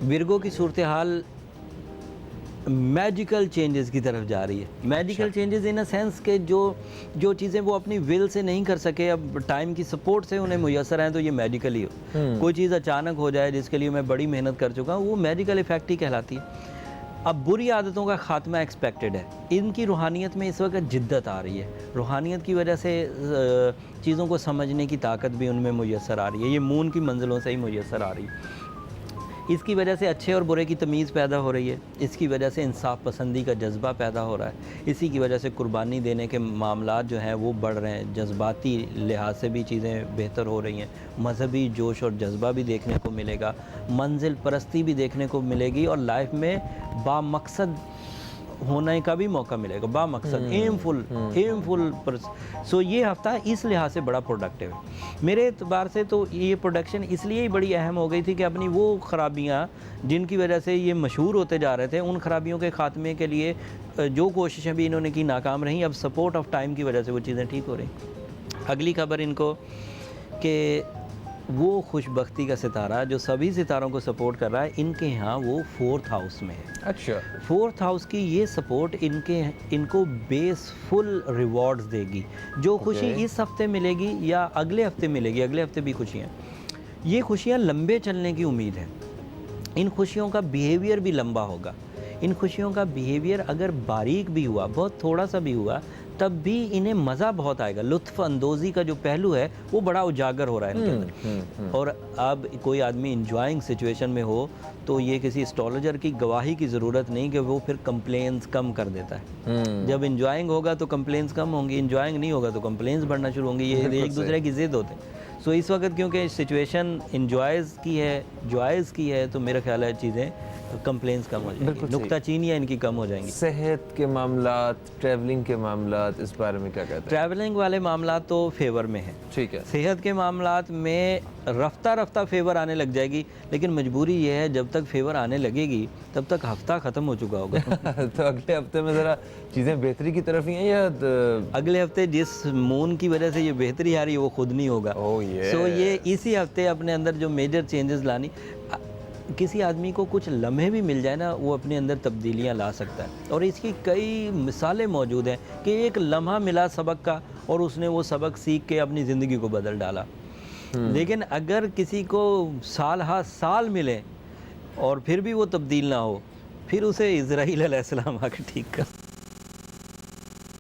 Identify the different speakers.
Speaker 1: Virgo کی صورتحال magical changes کی طرف جا رہی ہے. Magical changes in a sense کہ جو چیزیں وہ اپنی ول سے نہیں کر سکے اب ٹائم کی سپورٹ سے انہیں میسر ہیں تو یہ میجیکل ہی ہو. کوئی چیز اچانک ہو جائے جس کے لیے میں بڑی محنت کر چکا ہوں وہ میجیکل ایفیکٹ ہی کہلاتی ہے. اب بری عادتوں کا خاتمہ ایکسپیکٹڈ ہے. ان کی روحانیت میں اس وقت جدت آ رہی ہے. روحانیت کی وجہ سے چیزوں کو سمجھنے کی طاقت بھی ان میں میسر آ رہی ہے. یہ مون کی منزلوں سے ہی میسر آ رہی ہے. اس کی وجہ سے اچھے اور برے کی تمیز پیدا ہو رہی ہے. اس کی وجہ سے انصاف پسندی کا جذبہ پیدا ہو رہا ہے. اسی کی وجہ سے قربانی دینے کے معاملات جو ہیں وہ بڑھ رہے ہیں. جذباتی لحاظ سے بھی چیزیں بہتر ہو رہی ہیں. مذہبی جوش اور جذبہ بھی دیکھنے کو ملے گا. منزل پرستی بھی دیکھنے کو ملے گی اور لائف میں با مقصد ہونے کا بھی موقع ملے گا. با مقصد ایم فل سو یہ ہفتہ اس لحاظ سے بڑا پروڈکٹیو ہے. میرے اعتبار سے تو یہ پروڈکشن اس لیے ہی بڑی اہم ہو گئی تھی کہ اپنی وہ خرابیاں جن کی وجہ سے یہ مشہور ہوتے جا رہے تھے ان خرابیوں کے خاتمے کے لیے جو کوششیں بھی انہوں نے کی ناکام رہیں. اب سپورٹ آف ٹائم کی وجہ سے وہ چیزیں ٹھیک ہو رہی. اگلی خبر ان کو کہ وہ خوش بختی کا ستارہ جو سبھی ستاروں کو سپورٹ کر رہا ہے ان کے ہاں وہ 4th ہاؤس میں ہے.
Speaker 2: اچھا
Speaker 1: 4th ہاؤس کی یہ سپورٹ ان کو بیس فل ریوارڈز دے گی. جو خوشی اس ہفتے ملے گی یا اگلے ہفتے ملے گی, اگلے ہفتے بھی خوشیاں, یہ خوشیاں لمبے چلنے کی امید ہے. ان خوشیوں کا بیہیویئر بھی لمبا ہوگا. ان خوشیوں کا بیہیویئر اگر باریک بھی ہوا, بہت تھوڑا سا بھی ہوا, تب بھی انہیں مزہ بہت آئے گا. لطف اندوزی کا جو پہلو ہے وہ بڑا اجاگر ہو رہا ہے ان کے اندر. اور اب کوئی آدمی انجوائنگ سچویشن میں ہو تو یہ کسی اسٹرالوجر کی گواہی کی ضرورت نہیں کہ وہ پھر کمپلینس کم کر دیتا ہے. جب انجوائنگ ہوگا تو کمپلینس کم ہوں گی, انجوائنگ نہیں ہوگا تو کمپلینس بڑھنا شروع ہوں گی. یہ ایک دوسرے کی ضد ہوتے ہیں. سو اس وقت کیونکہ سچویشن انجوائز کی ہے, جوائز کی ہے, تو میرا خیال ہے چیزیں کمپلینس کم ہو جائیں گی, نکتہ چینیاں ان کی کم ہو جائیں گی.
Speaker 2: صحت کے معاملات, ٹریولنگ کے معاملات, اس بارے میں کیا کہتے ہیں؟
Speaker 1: ٹریولنگ والے معاملات تو فیور میں ہیں.
Speaker 2: ٹھیک ہے.
Speaker 1: صحت کے معاملات میں رفتہ رفتہ فیور آنے لگ جائے گی, لیکن مجبوری یہ ہے جب تک فیور آنے لگے گی تب تک ہفتہ ختم ہو چکا ہوگا.
Speaker 2: تو اگلے ہفتے میں ذرا چیزیں بہتری کی طرف ہی ہیں یا
Speaker 1: اگلے ہفتے جس مون کی وجہ سے یہ بہتری آ رہی ہے وہ خود نہیں ہوگا. سو یہ اسی ہفتے اپنے اندر جو میجر چینجز لانی, کسی آدمی کو کچھ لمحے بھی مل جائے نا وہ اپنے اندر تبدیلیاں لا سکتا ہے. اور اس کی کئی مثالیں موجود ہیں کہ ایک لمحہ ملا سبق کا اور اس نے وہ سبق سیکھ کے اپنی زندگی کو بدل ڈالا. لیکن اگر کسی کو سال ہا سال ملے اور پھر بھی وہ تبدیل نہ ہو, پھر اسے اسرائیل علیہ السلام آ کے ٹھیک کر